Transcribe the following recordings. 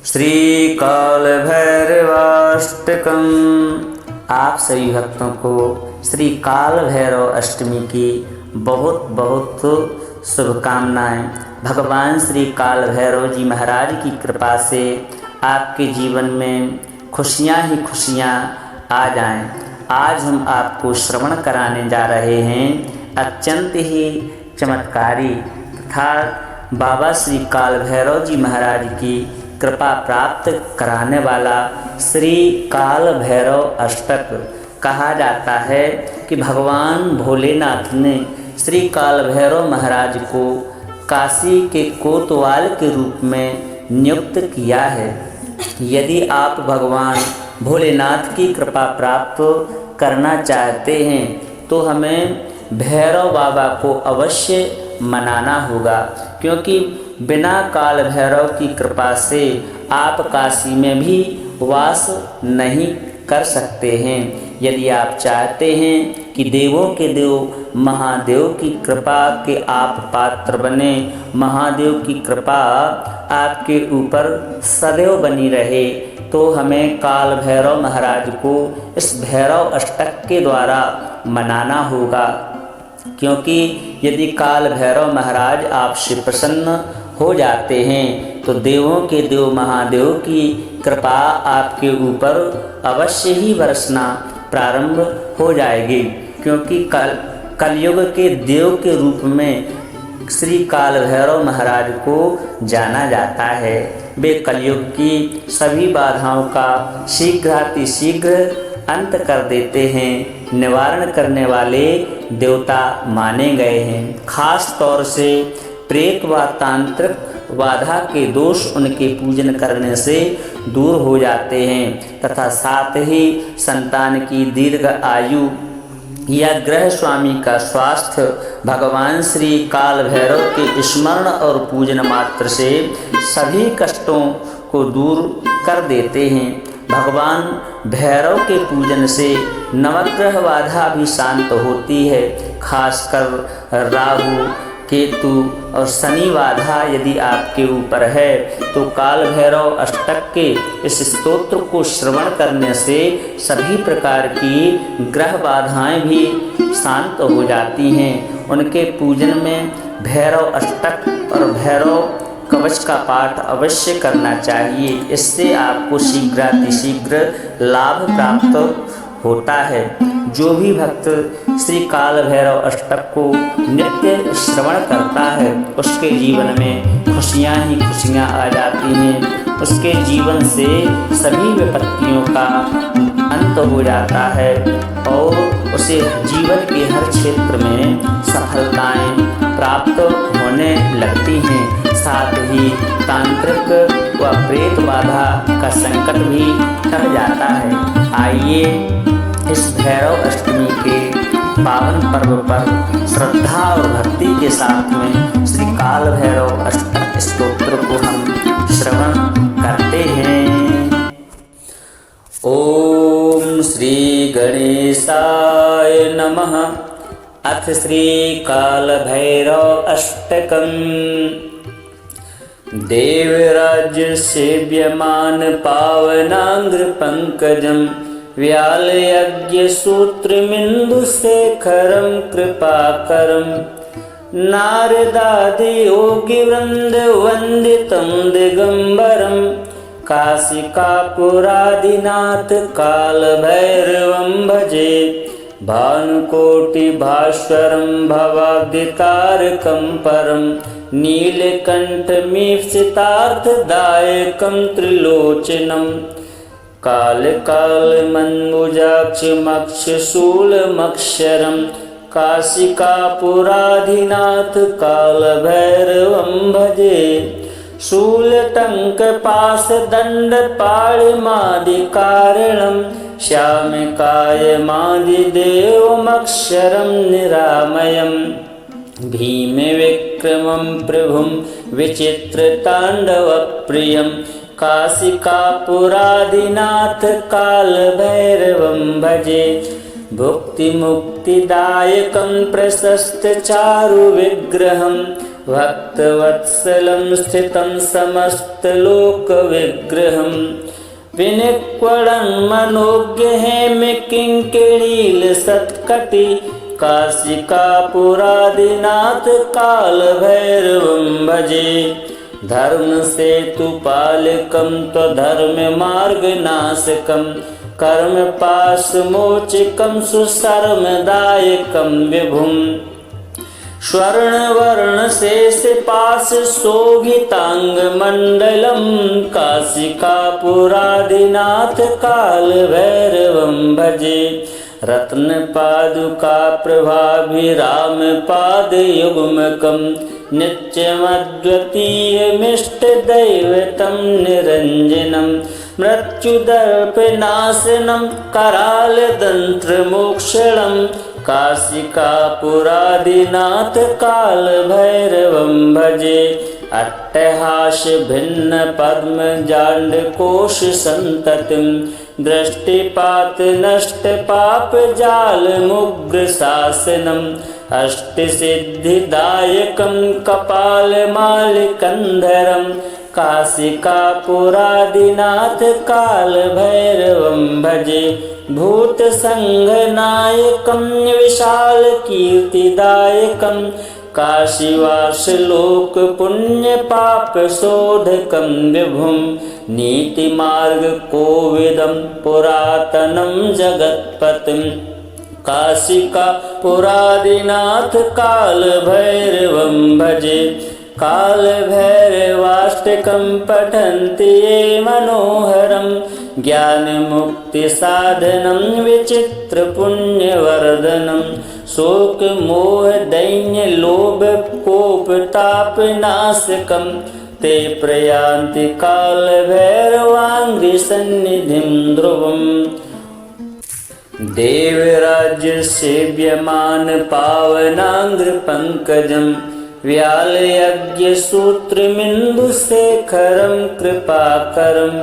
श्री काल भैरवाष्टकम। आप सभी भक्तों को श्री काल भैरव अष्टमी की बहुत बहुत शुभकामनाएं। भगवान श्री काल भैरव जी महाराज की कृपा से आपके जीवन में खुशियां ही खुशियां आ जाएं। आज हम आपको श्रवण कराने जा रहे हैं अत्यंत ही चमत्कारी तथा बाबा श्री काल भैरव जी महाराज की कृपा प्राप्त कराने वाला श्री काल भैरव अष्टक। कहा जाता है कि भगवान भोलेनाथ ने श्री काल भैरव महाराज को काशी के कोतवाल के रूप में नियुक्त किया है। यदि आप भगवान भोलेनाथ की कृपा प्राप्त करना चाहते हैं तो हमें भैरव बाबा को अवश्य मनाना होगा, क्योंकि बिना काल भैरव की कृपा से आप काशी में भी वास नहीं कर सकते हैं। यदि आप चाहते हैं कि देवों के देव महादेव की कृपा के आप पात्र बने, महादेव की कृपा आपके ऊपर सदैव बनी रहे, तो हमें काल भैरव महाराज को इस भैरव अष्टक के द्वारा मनाना होगा। क्योंकि यदि काल भैरव महाराज आपसे प्रसन्न हो जाते हैं तो देवों के देव महादेव की कृपा आपके ऊपर अवश्य ही बरसना प्रारंभ हो जाएगी। क्योंकि कलयुग के देव के रूप में श्री काल भैरव महाराज को जाना जाता है। वे कलयुग की सभी बाधाओं का शीघ्रातिशीघ्र अंत कर देते हैं, निवारण करने वाले देवता माने गए हैं। खास तौर से प्रेत व तांत्रिक बाधा के दोष उनके पूजन करने से दूर हो जाते हैं तथा साथ ही संतान की दीर्घ आयु या ग्रह स्वामी का स्वास्थ्य भगवान श्री काल भैरव के स्मरण और पूजन मात्र से सभी कष्टों को दूर कर देते हैं। भगवान भैरव के पूजन से नवग्रह बाधा भी शांत होती है। खासकर राहु केतु और शनि बाधा यदि आपके ऊपर है तो काल भैरव अष्टक के इस स्तोत्र को श्रवण करने से सभी प्रकार की ग्रह बाधाएं भी शांत हो जाती हैं। उनके पूजन में भैरव अष्टक और भैरव कवच का पाठ अवश्य करना चाहिए। इससे आपको शीघ्रातिशीघ्र लाभ प्राप्त होता है। जो भी भक्त श्री काल भैरव अष्टक को नित्य श्रवण करता है उसके जीवन में खुशियां ही खुशियां आ जाती हैं। उसके जीवन से सभी विपत्तियों का अंत हो जाता है और उसे जीवन के हर क्षेत्र में सफलताएं प्राप्त होने लगती हैं। साथ ही तांत्रिक व प्रेत बाधा का संकट भी टल जाता है। आइए इस भैरव अष्टमी के पावन पर्व पर श्रद्धा और भक्ति के साथ में श्री काल भैरव अष्टक स्तोत्र को हम श्रवण करते हैं। ओम श्री गणेशाय नमः। अथ श्री काल भैरव अष्टकम्। देवराज्य सेव्यमान पावनांग्र पंकजम व्याल यज्ञ सूत्रमिंदु शेखरम कृपाकरम नारदादि योगी वृंद वंदितम दिगंबरम काशिकापुरादिनाथ काल भैरवं भजे भानुकोटि भास्वरं भवाब्दितारकं परं नीलकंठमीप्सितार्थदायकं त्रिलोचनम् काल काल मन्मुजाक्षमक्षशूलमक्षरं काशिकापुराधिनाथ काल भैरवं भजे शूलटङ्कपाशदण्डपाणिमादिकारणं श्यामकायमादिदेवमक्षरं निरामयं भीमविक्रमं प्रभुं विचित्रताण्डवप्रियं काशिकापुरादिनाथ काल भैरवं भजे भुक्तिमुक्तिदायकं प्रशस्त चारु विग्रहं भक्तवत्सलं स्थितं समस्तलोकविग्रहं विनिक्वणं मनोज्ञहेमि किङ्किणीलसत्कटि काशिकापुरादिनाथ कालभैरवं भजे। धर्मसेतुपालकं त्वधर्ममार्गनाशकं कर्मपाशमोचकं सुशर्मदायकं विभुं स्वर्णवर्णशेषपाशशोभिताङ्गमण्डलं काशिकापुरादिनाथ कालभैरवं भजे। रत्नपादुकाप्रभाभिरामपादयुग्मकं नित्यमद्वितीयमिष्टदैवतं निरञ्जनं मृत्युदर्पनाशनं करालदन्त्रमोक्षणं काशिकापुरादिनाथ कालभैरवं भजे। अट्टहासभिन्नपद्मजाण्डकोशसन्ततिं दृष्टिपातनष्टपापजालमुग्रशासनम् अष्टसिद्धिदायकं कपालमालिकन्धरं काशिकापुरादिनाथ कालभैरवं भजे। भूतसङ्घनायकं विशालकीर्तिदायकं काशीवासलोकपुण्यपापशोधकं विभुं नीतिमार्गकोविदं पुरातनं जगत्पतिं काशिकापुरादिनाथ कालभैरवं भजे। कालभैरवाष्टकं पठन्ति ये मनोहरं ज्ञानमुक्तिसाधनं विचित्रपुण्यवर्धनं शोकमोहदैन्यलोभकोपतापनाशकं ते प्रयान्ति कालभैरवाङ्घ्रिसन्निधिं ध्रुवम्। देवराज्यसेव्यमान पावनाङ्घ्रिपङ्कजं व्यालयज्ञसूत्रमिन्दुशेखरं कृपाकरं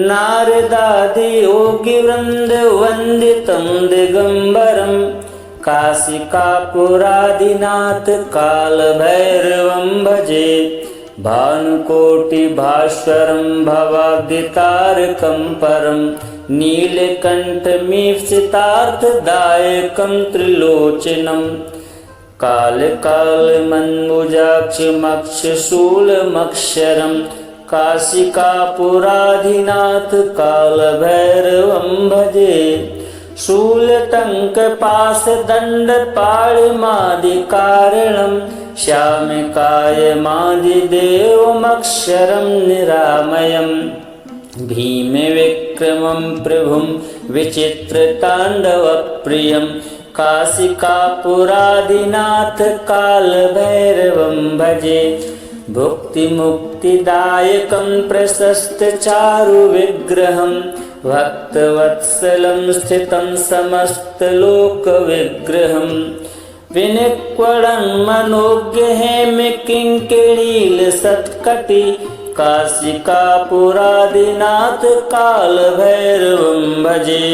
नारदादियोगिवृन्दवन्दितं दिगम्बरं काशिकापुरादिनाथ कालभैरवं भजे। भानुकोटिभास्वरं भवाब्धितारकं परं नीलकण्ठमीप्सितार्थदायकं त्रिलोचनं कालकालमन्मुजाक्षमक्षशूलमक्षरं काशिकापुरादिनाथ कालभैरवं भजे। शूलटङ्कपाशदण्डपाणिमादिकारणं श्यामकायमादिदेवमक्षरं निरामयं भीमविक्रमं प्रभुं विचित्रताण्डवप्रियं काशिकापुरादिनाथ कालभैरवं भजे। भुक्तिमुक्तिदायकं प्रशस्तचारुविग्रहं भक्तवत्सलं स्थितं समस्तलोकविग्रहं विनिक्वणं मनोज्ञहेमि किङ्किणीलसत्कटि काशिकापुरादिनाथ कालभैरवं भजे।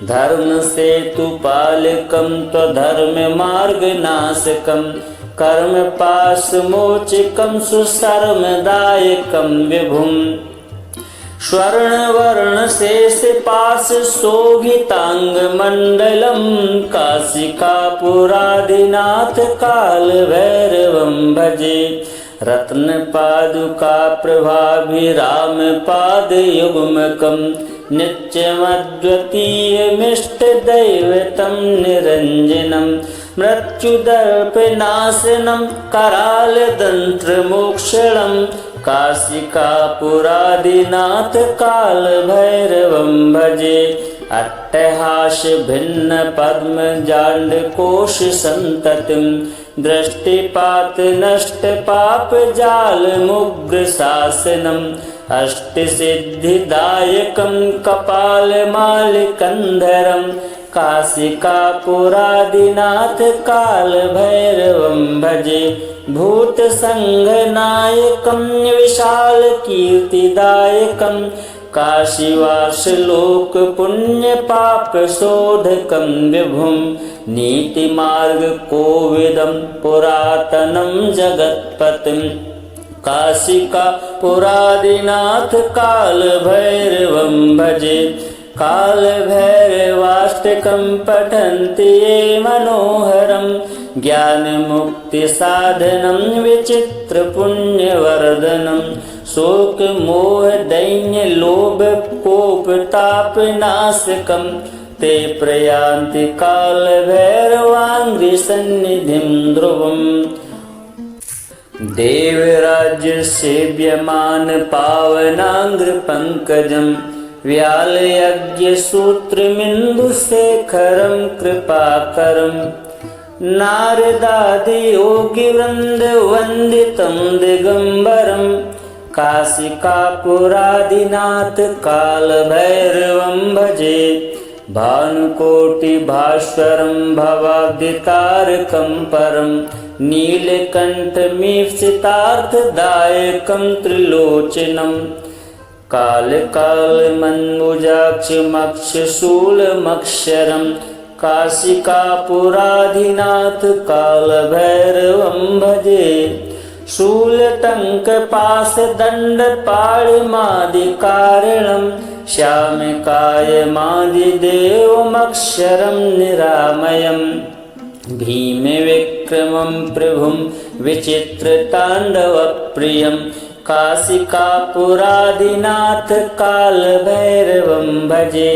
धर्मसेतुपालकं त्वधर्ममार्गनाशकं कर्मपाशमोचकं सुशर्मदायकं विभुं स्वर्णवर्णशेषपाशशोभिताङ्गमण्डलं काशिकापुरादिनाथ कालभैरवं भजे। रत्नपादुकाप्रभाभिरामपादयुग्मकं नित्यमद्वितीयमिष्टदैवतं निरञ्जनं मृत्युदर्पनाशनं करालदन्त्रमोक्षणं काशिकापुरादिनाथ कालभैरवं भजे। अट्टहासभिन्नपद्मजाण्डकोशसन्ततिं दृष्टिपातनष्टपापजालमुग्रशासनम् अष्टसिद्धिदायकं कपालमालिकन्धरं काशिकापुरादिनाथ कालभैरवं भजे। भूतसङ्घनायकं विशालकीर्तिदायकं काशीवास लोक पुण्य पाप शोधकं विभुं नीति मार्ग कोविदं पुरातनं जगत्पतिं काशिका पुरादिनाथ काल भैरवं भजे काल भैरवाष्टकं पठन्ति ये मनोहरं ज्ञान मुक्ति साधनं विचित्र पुण्यवर्धनं शोक मोह दैन्य लोभ कोप ताप नाशकं ते प्रयान्ति काल भैरवांघ्रि सन्निधिं ध्रुवम् देवराज्य सेव्यमान पावनांग्र पंकजं व्याल यज्ञ सूत्रमिन्दु शेखरं कृपाकरं नारदादि योगी वृंद वंदितं दिगंबरं काशिकापुरादिनाथ काल भैरवं भजे भानुकोटि भास्वरं भवाब्दितारकं परं नीलकण्ठमीप्सितार्थदायकं त्रिलोचनं कालकालमन्मुजाक्षमक्षशूलमक्षरं काशिकापुराधिनाथ कालभैरवं भजे शूलटङ्कपाशदण्डपाणिमादिकारणं श्यामकायमादिदेवमक्षरं निरामयं भीमविक्रमं प्रभुं विचित्रताण्डवप्रियं काशिकापुरादिनाथ कालभैरवं भजे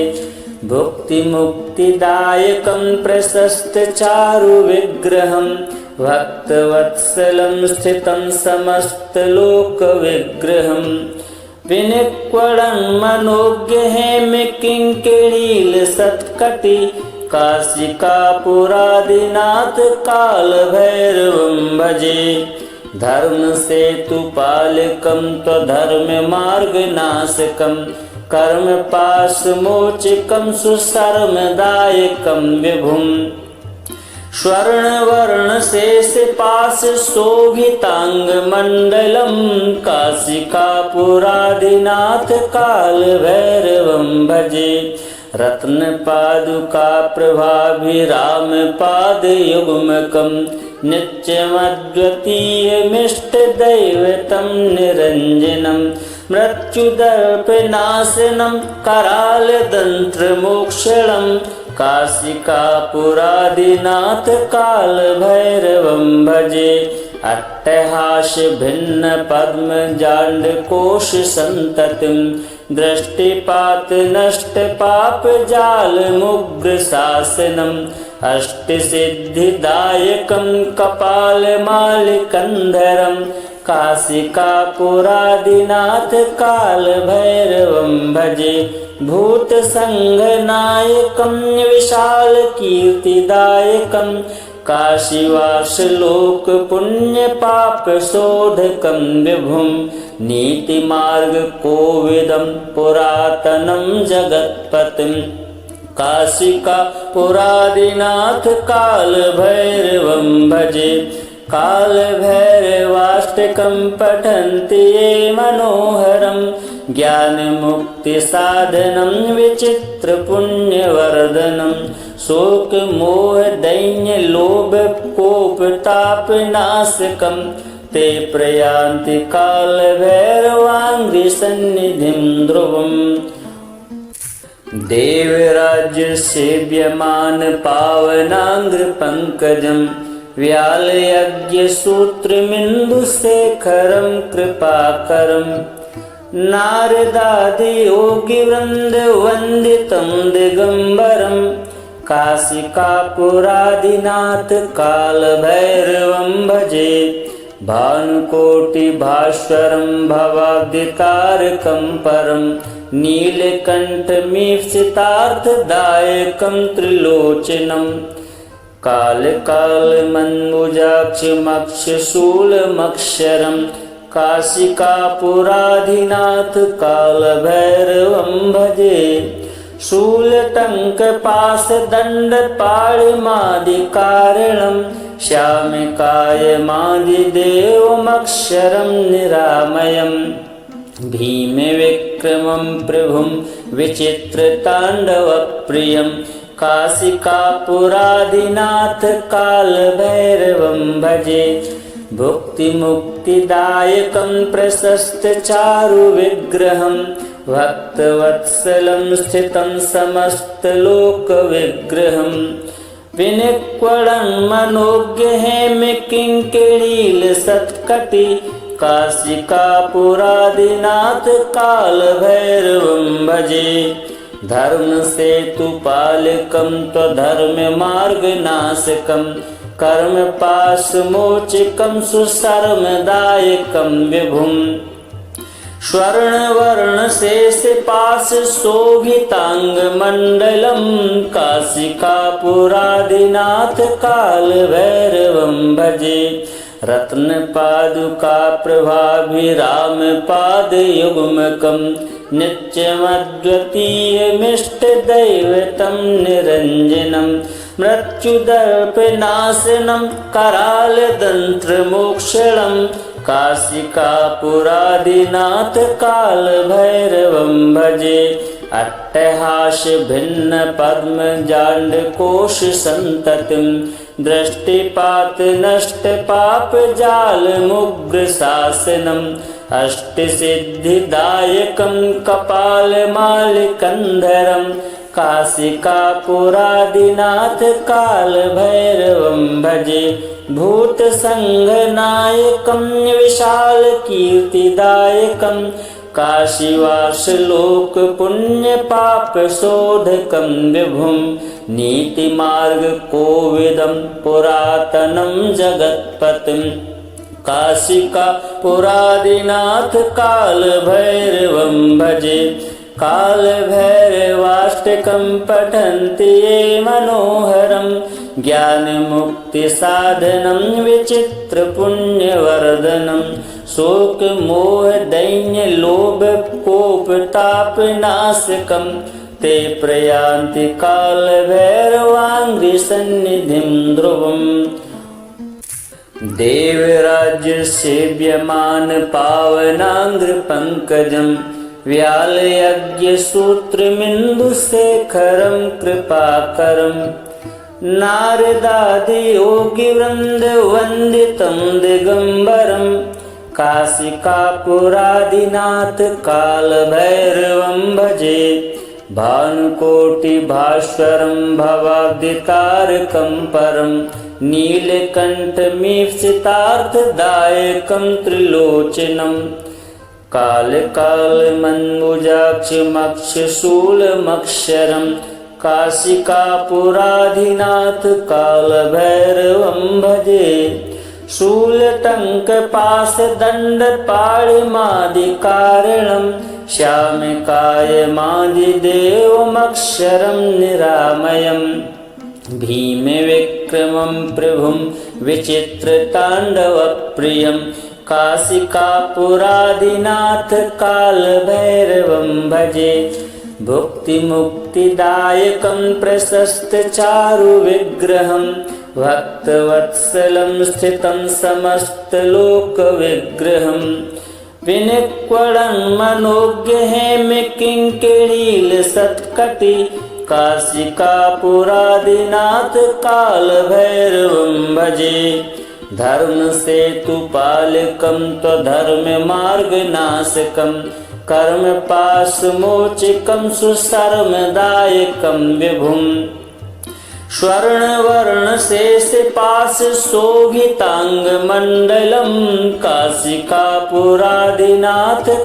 भुक्तिमुक्तिदायकं प्रशस्तचारुविग्रहं भक्तवत्सलं स्थितं समस्तलोकविग्रहं विनिक्वणं मनोज्ञहेमकिङ्किणीलसत्कटि काशिकापुरादिनाथ कालभैरवं भजे धर्मसेतुपालकं त्वधर्ममार्गनाशकं कर्मपाशमोचकं सुशर्मदायकं विभुं स्वर्णवर्णशेषपाशशोभिताङ्गमण्डलं काशिकापुरादिनाथ कालभैरवं भजे रत्नपादुकाप्रभाभिरामपादयुग्मकं नित्यमद्वितीयमिष्टदैवतं निरञ्जनं मृत्युदर्पनाशनं करालदन्त्रमोक्षणं काशिकापुरादिनाथ कालभैरवं भजे अट्टहासभिन्नपद्मजाण्डकोशसन्ततिं दृष्टिपातनष्टपापजालमुग्रशासनम् अष्टसिद्धिदायकं कपालमालिकन्धरं काशिकापुरादिनाथ कालभैरवं भजे भूतसङ्घनायकं विशालकीर्तिदायकं काशीवासलोकपुण्यपापशोधकं विभुं नीतिमार्गकोविदं पुरातनं जगत्पतिं काशिकापुरादिनाथ कालभैरवं भजे कालभैरवाष्टकं पठन्ति ये मनोहरं ज्ञानमुक्तिसाधनं विचित्रपुण्यवर्धनं शोकमोहदैन्यलोभकोपतापनाशकं ते प्रयान्ति कालभैरवांघ्रि सन्निधिं ध्रुवम् देवराज्य सेव्यमान पावनांग्र पंकजं व्यालयज्ञ सूत्रमिन्दु शेखरं कृपाकरं नारदादि योगी वृंद वंदितं दिगंबरं काशिकापुरादिनाथ कालभैरवं भजे भानुकोटि भास्वरं भवाब्दितारकं परं नीलकण्ठमीप्सितार्थदायकं त्रिलोचनं कालकालमन्मुजाक्षमक्षशूलमक्षरं काशिकापुराधिनाथ कालभैरवं भजे शूलटङ्कपाशदण्डपाणिमादिकारणं श्यामकायमादिदेवमक्षरं निरामयम् भीमविक्रमं प्रभुं विचित्रताण्डवप्रियं काशिकापुरादिनाथ कालभैरवं भजे। भुक्तिमुक्तिदायकं प्रशस्तचारुविग्रहं भक्तवत्सलं स्थितं समस्तलोकविग्रहं विनिक्वणं मनोज्ञहेमकिङ्किणीलसत्कटि काशिकापुरादिनाथ कालभैरवं भजे। धर्मसेतुपालकं त्वधर्ममार्गनाशकं कर्मपाशमोचकं सुशर्मदायकं विभुं स्वर्णवर्णशेषपाशशोभिताङ्गमण्डलं काशिकापुरादिनाथ कालभैरवं भजे। रत्नपादुकाप्रभाभिरामपादयुग्मकं नित्यमद्वितीयमिष्टदैवतं निरञ्जनं मृत्युदर्पनाशनं करालदन्त्रमोक्षणं काशिकापुरादिनाथ कालभैरवं भजे। अट्टहासभिन्नपद्मजाण्डकोशसन्ततिं दृष्टिपातनष्टपापजालमुग्रशासनम् अष्टसिद्धिदायकं कपालमालिकन्धरं काशिकापुरादिनाथ कालभैरवं भजे। भूतसङ्घनायकं विशालकीर्तिदायकं काशीवासलोकपुण्यपापशोधकं विभुं नीतिमार्गकोविदं पुरातनं जगत्पतिं काशिकापुरादिनाथ कालभैरवं भजे। कालभैरवाष्टकं पठन्ति ये मनोहरं ज्ञानमुक्तिसाधनं विचित्रपुण्यवर्धनं शोकमोहदैन्यलोभकोपतापनाशकं ते प्रयान्ति कालभैरवाङ्घ्रिसन्निधिं ध्रुवम्। देवराज्यसेव्यमान पावनाङ्घ्रिपङ्कजं व्यालयज्ञसूत्रमिन्दुशेखरं कृपाकरं नारदादियोगिवृन्दवन्दितं दिगम्बरं काशिकापुरादिनाथ कालभैरवं भजे। भानुकोटिभास्वरं भवाब्धितारकं परं नीलकण्ठमीप्सितार्थदायकं त्रिलोचनं कालकालमन्मुजाक्षमक्षशूलमक्षरं काशिकापुरादिनाथ कालभैरवं भजे। शूलटङ्कपाशदण्डपाणिमादिकारणं श्यामकायमादिदेवमक्षरं निरामयं भीमविक्रमं प्रभुं विचित्रताण्डवप्रियं काशिकापुरादिनाथ कालभैरवं भजे। भुक्तिमुक्तिदायकं प्रशस्तचारुविग्रहं भक्तवत्सलं स्थितं समस्तलोकविग्रहं विनिक्वणं मनोज्ञहेमकिङ्किणीलसत्कटि काशिकापुरादिनाथ कालभैरवं भजे। धर्मसेतुपालकं त्वधर्ममार्गनाशकं कर्मपाशमोचकं सुशर्मदायकं विभुं स्वर्णवर्णशेषपाशशोभिताङ्गमण्डलं काशिकापुरादिनाथ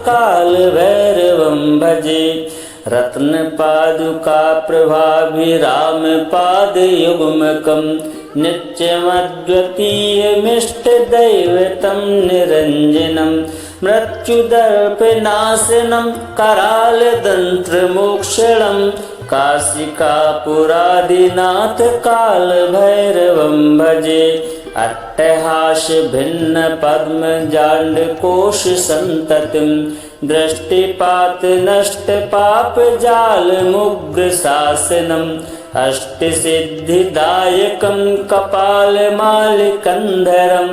कालभैरवं भजे। रत्नपादुकाप्रभाभिरामपादयुग्मकं नित्यमद्वितीयमिष्टदैवतं निरञ्जनं मृत्युदर्पनाशनं करालदन्त्रमोक्षणं काशिकापुरादिनाथ कालभैरवं भजे। अट्टहासभिन्नपद्मजाण्डकोशसन्ततिं दृष्टिपातनष्टपापजालमुग्रशासनम् अष्टसिद्धिदायकं कपालमालिकन्धरं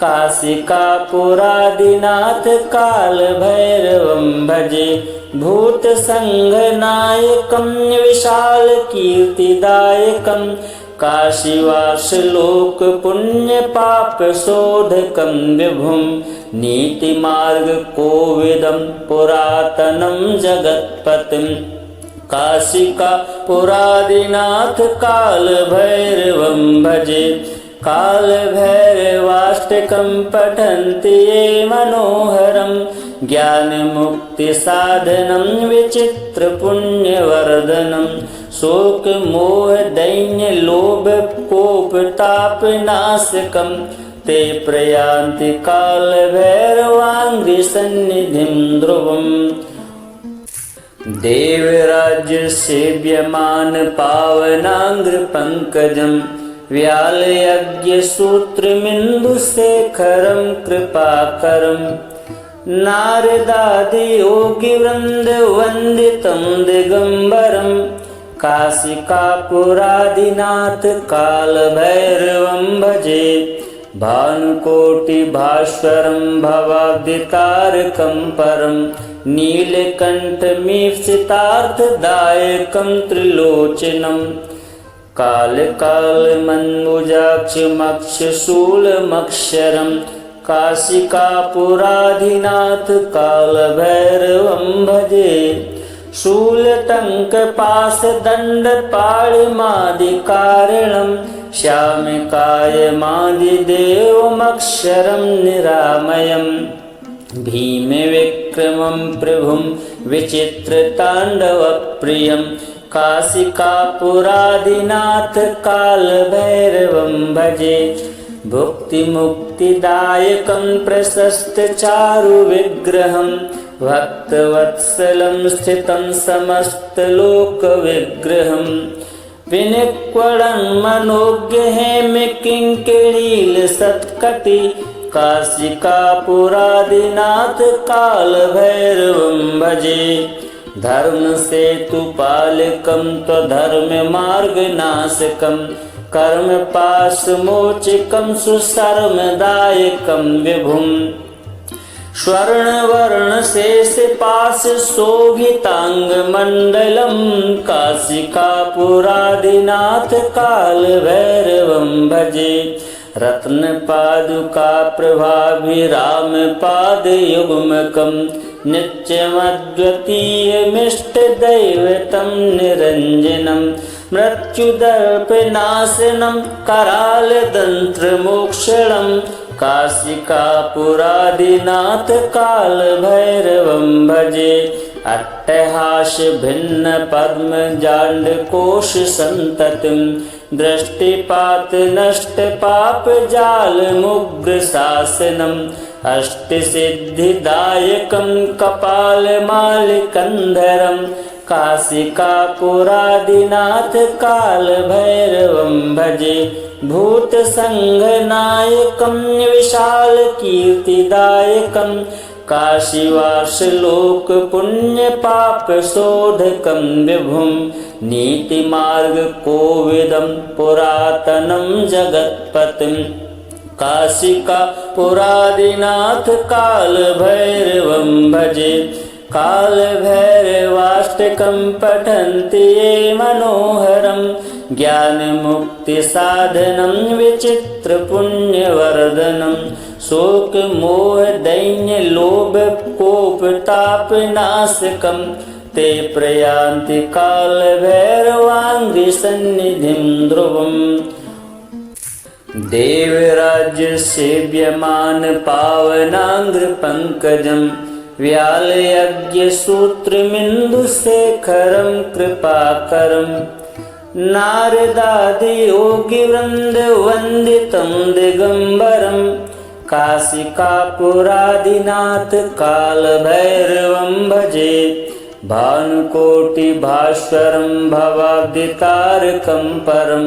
काशिकापुरादिनाथ कालभैरवं भजे। भूतसङ्घनायकं विशालकीर्तिदायकं काशीवासलोकपुण्यपापशोधकं विभुं। नीतिमार्गकोविदं पुरातनं जगत्पतिं काशिकापुरादिनाथ कालभैरवं भजे। कालभैरवाष्टकं पठन्ति ये मनोहरं ज्ञानमुक्तिसाधनं विचित्रपुण्यवर्धनं। शोकमोहदैन्यलोभकोपतापनाशकं ते प्रयान्ति कालभैरवाङ्घ्रिसन्निधिं ध्रुवम्। देवराज्यसेव्यमान पावनाङ्घ्रिपङ्कजं व्यालयज्ञसूत्रमिन्दुशेखरं कृपाकरं। नारदादियोगिवृन्दवन्दितं दिगम्बरं काशिकापुरादिनाथ कालभैरवं भजे। भानुकोटिभास्वरं भवाब्धितारकं परं नीलकण्ठमीप्सितार्थदायकं त्रिलोचनं। कालकालमन्मुजाक्षमक्षशूलमक्षरं काशिकापुराधिनाथ कालभैरवं भजे। शूलटङ्कपाशदण्डपाणिमादिकारणं श्यामकायमादिदेवमक्षरं निरामयं। भीमविक्रमं प्रभुं विचित्रताण्डवप्रियं काशिकापुरादिनाथ कालभैरवं भजे। भुक्तिमुक्तिदायकं प्रशस्तचारुविग्रहं भक्तवत्सलं स्थितं समस्तलोकविग्रहं। विनिक्वणं मनोज्ञहेमकिङ्किणीलसत्कटि काशिकापुरादिनाथ कालभैरवं भजे। धर्मसेतुपालकं त्वधर्ममार्गनाशकं कर्मपाशमोचकं सुशर्मदायकं विभुं। स्वर्णवर्णशेषपाशशोभिताङ्गमण्डलं काशिकापुरादिनाथ कालभैरवं भजे। रत्नपादुकाप्रभाभिरामपादयुग्मकं नित्यमद्वितीयमिष्टदैवतं निरञ्जनं। मृत्युदर्पनाशनं करालदन्त्रमोक्षणं काशिकापुरादिनाथ कालभैरवं भजे। अट्टहासभिन्नपद्मजाण्डकोशसन्ततिं दृष्टिपातनष्टपापजालमुग्रशासनम् अष्टसिद्धिदायकं कपालमालिकन्धरं काशिकापुरादिनाथ कालभैरवं भजे। भूतसङ्घनायकं विशालकीर्तिदायकं काशीवासलोकपुण्यपापशोधकं विभुं। नीतिमार्गकोविदं पुरातनं जगत्पतिं काशिकापुरादिनाथ कालभैरवं भजे। कालभैरवाष्टकं पठन्ति ये मनोहरं ज्ञानमुक्तिसाधनं विचित्रपुण्यवर्धनं। शोकमोहदैन्यलोभकोपतापनाशकं ते प्रयान्ति कालभैरवाङ्घ्रिसन्निधिं ध्रुवम्। देवराज्यसेव्यमान पावनाङ्घ्रिपङ्कजं व्यालयज्ञसूत्रमिन्दुशेखरं कृपाकरं। नारदादियोगिवृन्दवन्दितं दिगम्बरं काशिकापुरादिनाथ कालभैरवं भजे। भानुकोटिभास्वरं भवाब्धितारकं परं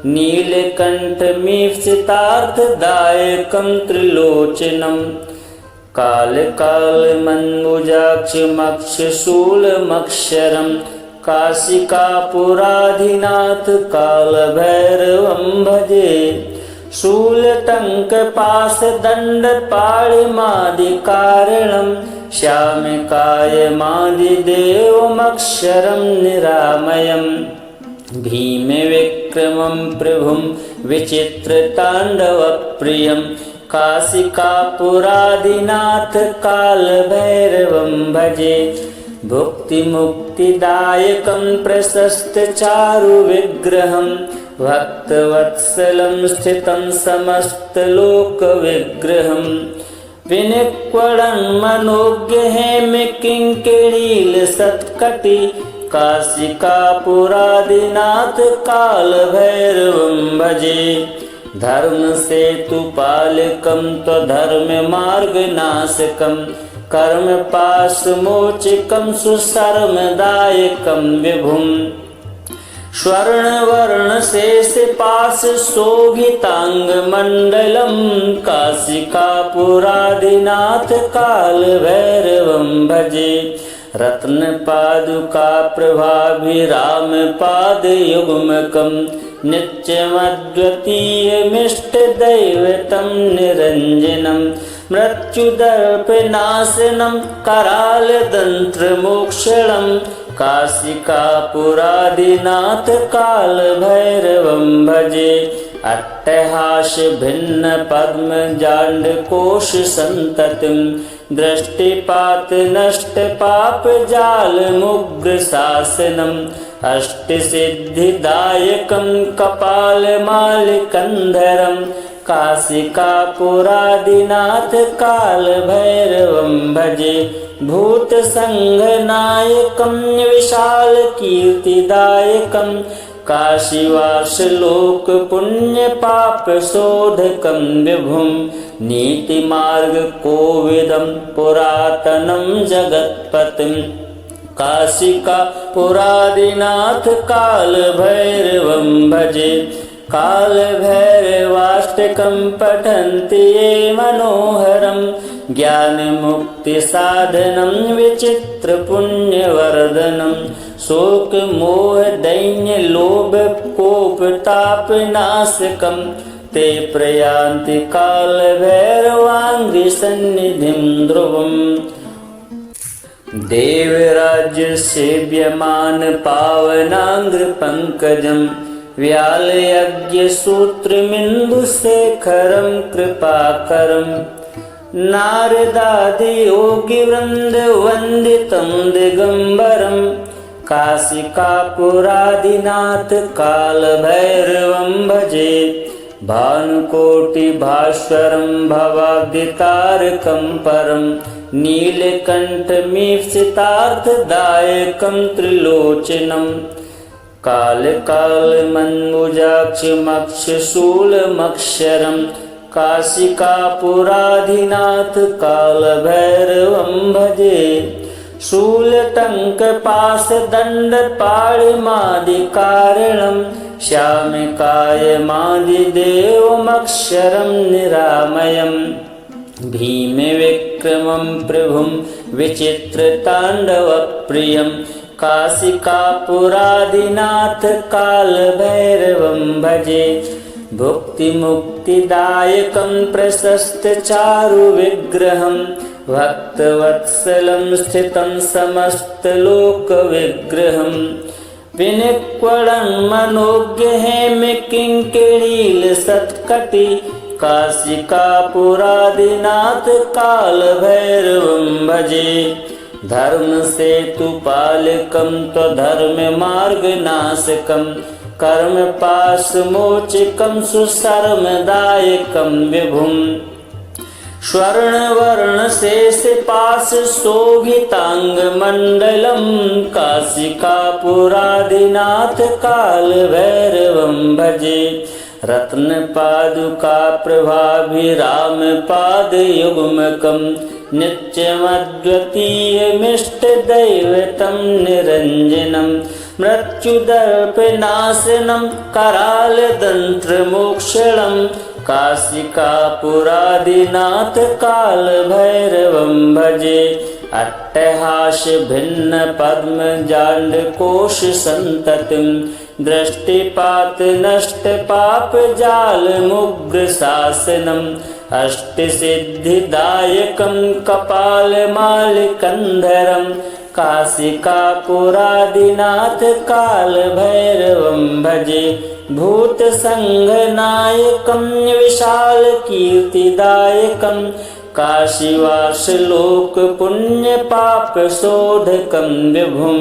नीलकण्ठमीप्सितार्थदायकं त्रिलोचनं। कालकालमन्मुजाक्षमक्षशूलमक्षरं काशिकापुराधिनाथ कालभैरवं भजे। शूलटङ्कपाशदण्डपाणिमादिकारणं श्यामकायमादिदेवमक्षरं निरामयम् भीमविक्रमं प्रभुं विचित्रताण्डवप्रियं काशिकापुरादिनाथ कालभैरवं भजे भुक्तिमुक्तिदायकं प्रशस्तचारुविग्रहं भक्तवत्सलं स्थितं समस्तलोकविग्रहं विनिक्वणं मनोज्ञहेमकिङ्किणीलसत्कटि काशिकापुरादिनाथ कालभैरवं भजे धर्मसेतुपालकं त्वधर्ममार्गनाशकं कर्मपाशमोचकं सुशर्मदायकं विभुं स्वर्णवर्णशेषपाशशोभिताङ्गमण्डलं काशिकापुरादिनाथ कालभैरवं भजे रत्नपादुकाप्रभाभिरामपादयुग्मकं नित्यमद्वितीयमिष्टदैवतं निरञ्जनं मृत्युदर्पनाशनं करालदन्त्रमोक्षणं काशिकापुरादिनाथ कालभैरवं भजे अट्टहासभिन्नपद्मजाण्डकोशसन्ततिं दृष्टिपातनष्टपापजालमुग्रशासनम् अष्टसिद्धिदायकं कपालमालिकन्धरं काशिकापुरादिनाथ कालभैरवं भजे भूतसङ्घनायकं विशालकीर्तिदायकं काशीवासलोकपुण्यपापशोधकं विभुं नीतिमार्गकोविदं पुरातनं जगत्पतिं काशिकापुरादिनाथ कालभैरवं भजे कालभैरवाष्टकं पठन्ति ये मनोहरं ज्ञानमुक्तिसाधनं विचित्रपुण्यवर्धनं शोकमोहदैन्यलोभकोपतापनाशकं ते प्रयान्ति कालभैरवाङ्घ्रिसन्निधिं ध्रुवम् देवराज्यसेव्यमान पावनाङ्घ्रिपङ्कजं व्यालयज्ञसूत्रमिन्दुशेखरं कृपाकरं नारदादियोगिवृन्दवन्दितं दिगम्बरं काशिकापुरादिनाथ कालभैरवं भजे भानुकोटिभास्वरं भवाब्दितारकं परं नीलकण्ठमीप्सितार्थदायकं त्रिलोचनं कालकालमन्मुजाक्षमक्षशूलमक्षरं काशिकापुरादिनाथ कालभैरवं भजे शूलटङ्कपाशदण्डपाणिमादिकारणं श्यामकायमादिदेवमक्षरं निरामयम् भीमविक्रमं प्रभुं विचित्रताण्डवप्रियं काशिकापुरादिनाथ कालभैरवं भजे भुक्तिमुक्तिदायकं प्रशस्तचारुविग्रहं भक्तवत्सलं स्थितं समस्तलोकविग्रहं विनिक्वणं मनोज्ञहेमकिङ्किणीलसत्कटि काशिकापुरादिनाथ कालभैरवं भजे धर्मसेतुपालकं त्वधर्ममार्गनाशकं कर्मपाशमोचकं सुशर्मदायकं विभुं स्वर्णवर्णशेषपाशशोभिताङ्गमण्डलं काशिकापुरादिनाथ कालभैरवं भजे रत्नपादुकाप्रभाभिरामपादयुग्मकं नित्यमद्वितीयमिष्टदैवतं निरञ्जनं मृत्युदर्पनाशनं करालदन्त्रमोक्षणं काशिकापुरादिनाथ कालभैरवं भजे अट्टहासभिन्नपद्मजाण्डकोशसन्ततिं दृष्टिपात नष्ट पाप जाल मुग्र शासनम अष्टसिद्धिदायकं कपालमालिकन्धरं काशिकापुरादिनाथ कालभैरवं भजे भूतसंघनायकं विशालकीर्तिदायकं काशीवासलोक पुण्यपापशोधकं विभुं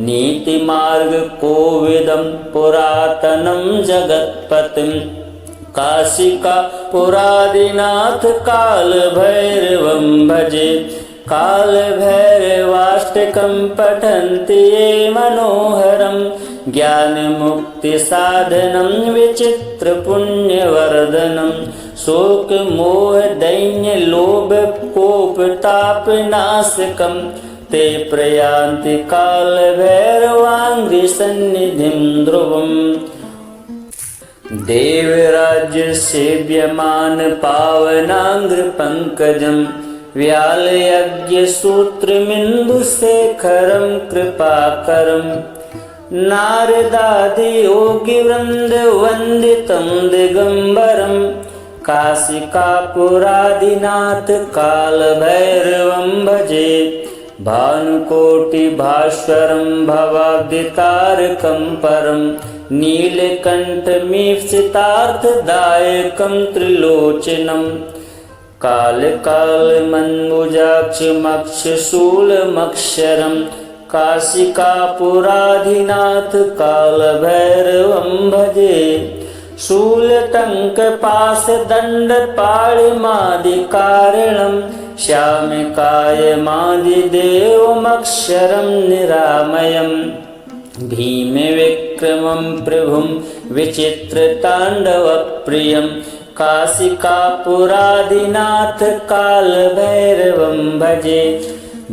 नीतिमार्गकोविदं पुरातनं जगत्पतिं काशिकापुरादिनाथ कालभैरवं भजे कालभैरवाष्टकं पठन्ति ये मनोहरं ज्ञानमुक्तिसाधनं विचित्रपुण्यवर्धनं शोकमोहदैन्यलोभकोपतापनाशकं ते प्रयान्ति कालभैरवाङ्घ्रिसन्निधिं ध्रुवम् देवराज्य सेव्यमान पावनांग्र पंकजं व्यालयज्ञसूत्रमिन्दुशेखरं कृपाकरं नारदादि योगिवृन्द वन्दितं दिगम्बरं काशिकापुरादिनाथ कालभैरवं भजे भानुकोटिभास्वरं भवाब्दितारकं परं नीलकण्ठमीप्सितार्थदायकं त्रिलोचनं कालकालमन्मुजाक्षमक्षशूलमक्षरं काशिकापुराधिनाथ कालभैरवं भजे शूलटङ्कपाशदण्डपाणिमादिकारणं श्यामकायमादिदेवमक्षरं निरामयम् भीमविक्रमं प्रभुं विचित्रताण्डवप्रियं काशिकापुरादिनाथ कालभैरवं भजे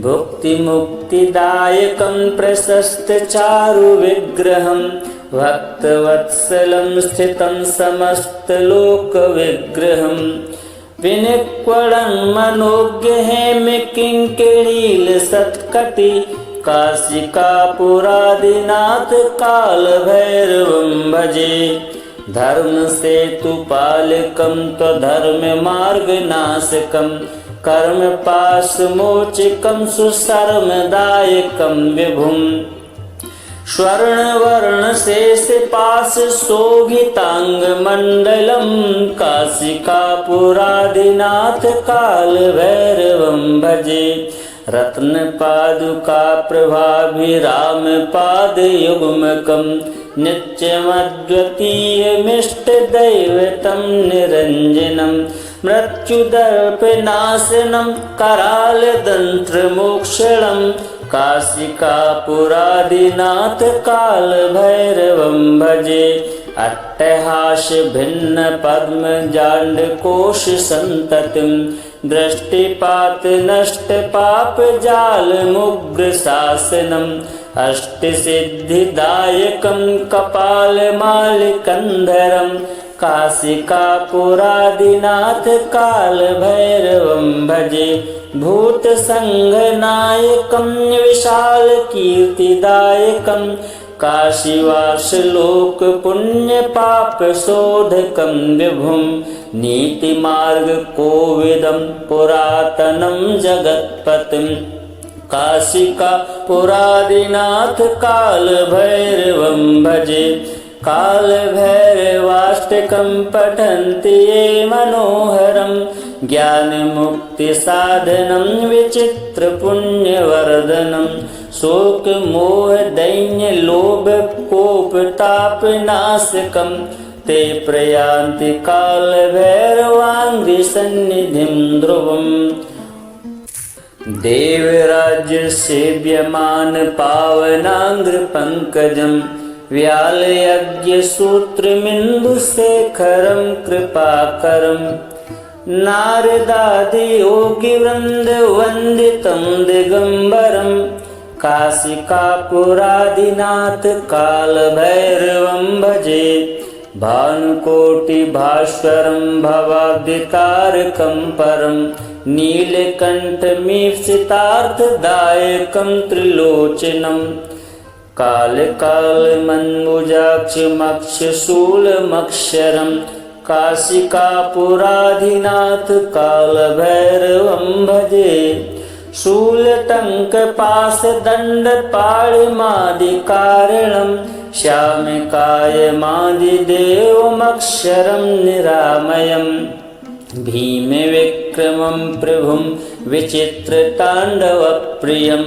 भुक्तिमुक्तिदायकं प्रशस्तचारुविग्रहं भक्तवत्सलं स्थितं समस्तलोकविग्रहं विनिक्वणं मनोज्ञहेमकिङ्किणीलसत्कटि काशिकापुरादिनाथ कालभैरवं भजे धर्मसेतुपालकं त्वधर्ममार्गनाशकं कर्मपाशमोचकं सुशर्मदायकं विभुं स्वर्णवर्णशेषपाशशोभिताङ्गमण्डलं काशिकापुरादिनाथ कालभैरवं भजे रत्नपादुकाप्रभाभिरामपादयुग्मकं नित्यमद्वितीयमिष्टदैवतं निरञ्जनं मृत्युदर्पनाशनं करालदंष्ट्रमोक्षणं काशिकापुरादिनाथ कालभैरवं भजे अट्टहासभिन्नपद्मजाण्डकोशसन्ततिं दृष्टिपात नष्ट पाप जाल मुग्र शासनम् अष्टसिद्धिदायकं कपालमालिकन्धरं काशिकापुरादिनाथ कालभैरवं भजे भूतसंघनायकं विशालकीर्तिदायकं काशीवासलोक पुण्यपापशोधकं विभुं नीतिमार्गकोविदं पुरातनं जगत्पतिं काशिकापुरादिनाथ कालभैरवं भजे कालभैरवाष्टकं पठन्ति ये मनोहरं ज्ञानमुक्तिसाधनं विचित्रपुण्यवर्धनं शोकमोहदैन्यलोभकोपतापनाशकं ते प्रयान्ति कालभैरवाङ्घ्रिसन्निधिं ध्रुवम् देवराज्य सेव्यमान पावनांग्र पंकजं व्यालयज्ञसूत्रमिन्दुशेखरं कृपाकरं नारदादि योगिवृन्द वन्दितं दिगम्बरं काशिकापुरादिनाथ कालभैरवं भजे भानुकोटिभास्वरं भवाब्दितारकं परं नीलकण्ठमीप्सितार्थदायकं त्रिलोचनं कालकालमन्मुजाक्षमक्षशूलमक्षरं काशिकापुराधिनाथ कालभैरवं भजे। शूलटङ्कपाशदण्डपाणिमादिकारणं श्यामकायमादिदेवमक्षरं निरामयं। भीमविक्रमं प्रभुं विचित्रताण्डवप्रियं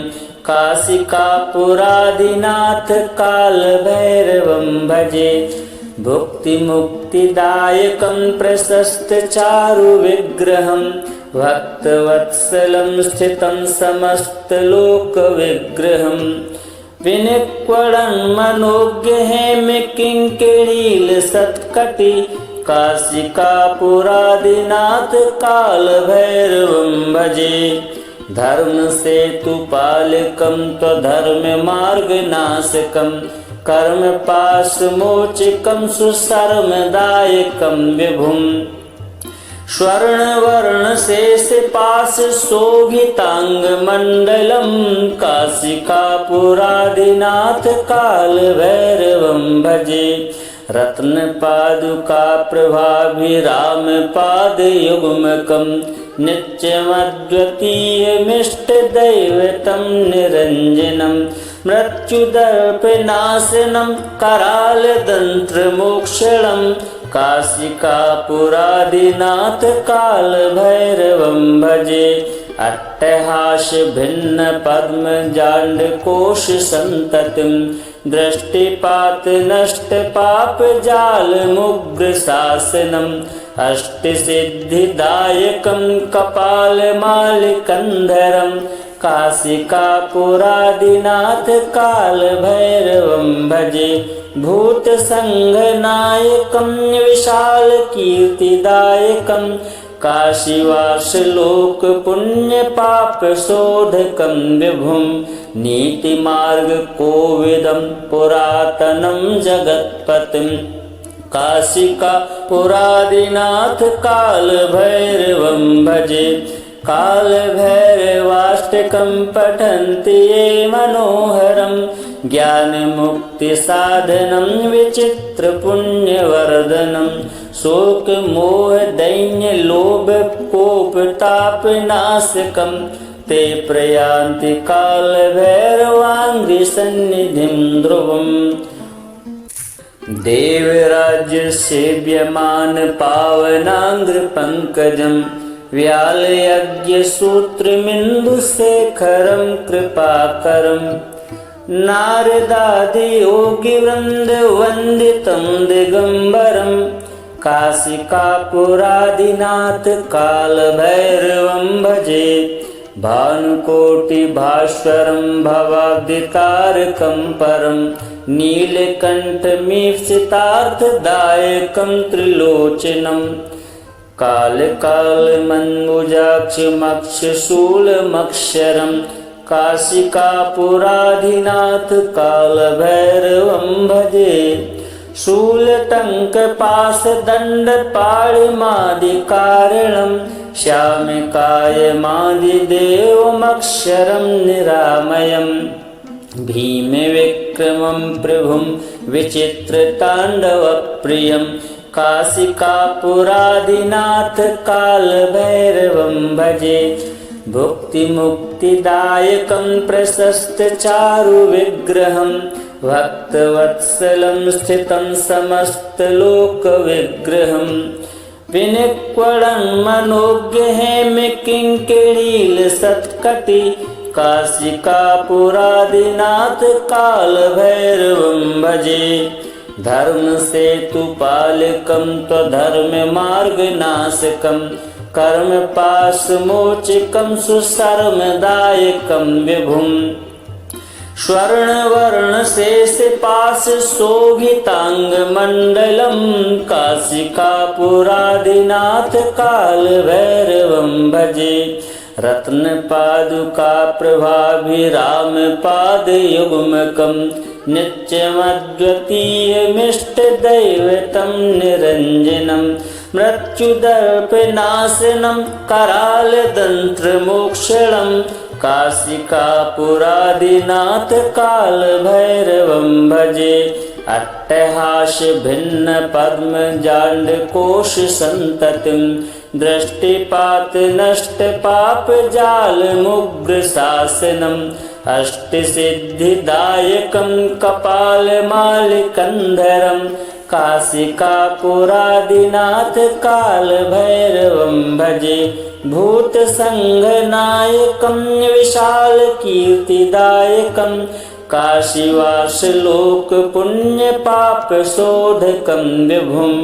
काशिकापुरादिनाथ कालभैरवं भजे। भुक्तिमुक्तिदायकं प्रशस्तचारुविग्रहं भक्तवत्सलं स्थितं समस्तलोकविग्रहं। विनिक्वणं मनोज्ञहेमकिङ्किणीलसत्कटि काशिकापुरादिनाथ कालभैरवं भजे। धर्मसेतुपालकं त्वधर्ममार्गनाशकं कर्मपाशमोचकं सुशर्मदायकं विभुं। स्वर्णवर्णशेषपाशशोभिताङ्गमण्डलं काशिकापुरादिनाथ कालभैरवं भजे। रत्नपादुकाप्रभाभिरामपादयुग्मकं नित्यमद्वितीयमिष्टदैवतं निरञ्जनं। मृत्युदर्पनाशनं करालदन्त्रमोक्षणं काशिकापुरादिनाथ कालभैरवं भजे। अट्टहासभिन्नपद्मजाण्डकोशसन्ततिं दृष्टिपातनष्टपापजालमुग्रशासनम् अष्टसिद्धिदायकं कपालमालिकन्धरं काशिकापुरादिनाथ कालभैरवं भजे। भूतसङ्घनायकं विशालकीर्तिदायकं काशीवासलोकपुण्यपापशोधकं विभुं। नीतिमार्गकोविदं पुरातनं जगत्पतिं काशिकापुरादिनाथ कालभैरवं भजे। कालभैरवाष्टकं पठन्ति ये मनोहरं ज्ञानमुक्तिसाधनं विचित्रपुण्यवर्धनं। शोकमोहदैन्यलोभकोपतापनाशकं ते प्रयान्ति कालभैरवाङ्घ्रिसन्निधिं ध्रुवम्। देवराज्यसेव्यमान पावनाङ्घ्रिपङ्कजं व्यालयज्ञसूत्रमिन्दुशेखरं कृपाकरं। नारदादियोगिवृन्दवन्दितं दिगम्बरं काशिकापुरादिनाथ कालभैरवं भजे। भानुकोटिभास्वरं भवाब्दितारकं परं नीलकण्ठमीप्सितार्थदायकं त्रिलोचनं। कालकालमन्मुजाक्षमक्षशूलमक्षरं काशिकापुरादिनाथ कालभैरवं भजे। शूलटङ्कपाशदण्डपाणिमादिकारणं श्यामकायमादिदेवमक्षरं निरामयं। भीमविक्रमं प्रभुं विचित्रताण्डवप्रियं काशिकापुरादिनाथ कालभैरवं भजे। भुक्तिमुक्तिदायकं प्रशस्तचारुविग्रहं भक्तवत्सलं स्थितं समस्तलोकविग्रहं। विनिक्वणं मनोज्ञहेमकिङ्किणीलसत्कटि काशिकापुरादिनाथ कालभैरवं भजे। धर्मसेतुपालकं त्वधर्ममार्गनाशकं कर्मपाशमोचकं सुशर्मदायकं विभुं। स्वर्णवर्णशेषपाशशोभिताङ्गमण्डलं काशिकापुरादिनाथ कालभैरवं भजे। रत्नपादुकाप्रभाभिरामपादयुग्मकं नित्यमद्वितीयमिष्टदैवतं निरञ्जनं। मृत्युदर्पनाशनं करालदन्त्रमोक्षणं काशिकापुरादिनाथ कालभैरवं भजे। अट्टहास भिन्न पद्म जांड कोश संततिं दृष्टिपात नष्ट पाप जाल मुग्र शासनम् अष्ट सिद्धिदायकं कपालमालिकंधरं काशिकापुरादिनाथ कालभैरवं भजे। भूत संघनायकं विशाल कीर्तिदायकं काशीवास लोक पुण्य पाप शोधकं विभुं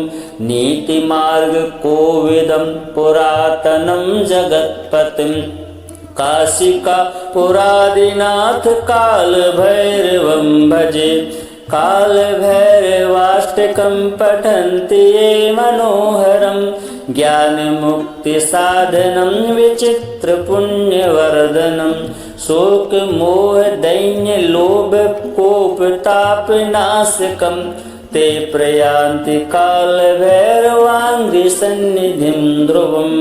नीति मार्ग कोविदं पुरातनं जगत्पतिं काशिकापुरादिनाथ कालभैरवं भजे। कालभैरवाष्टकं पठन्ति ये मनोहरं ज्ञानमुक्तिसाधनं विचित्रपुण्यवर्धनं शोक मोह दैन्य लोभ कोप तापनाशकं ते प्रयान्ति कालभैरवाङ्घ्रिसन्निधिं ध्रुवम्।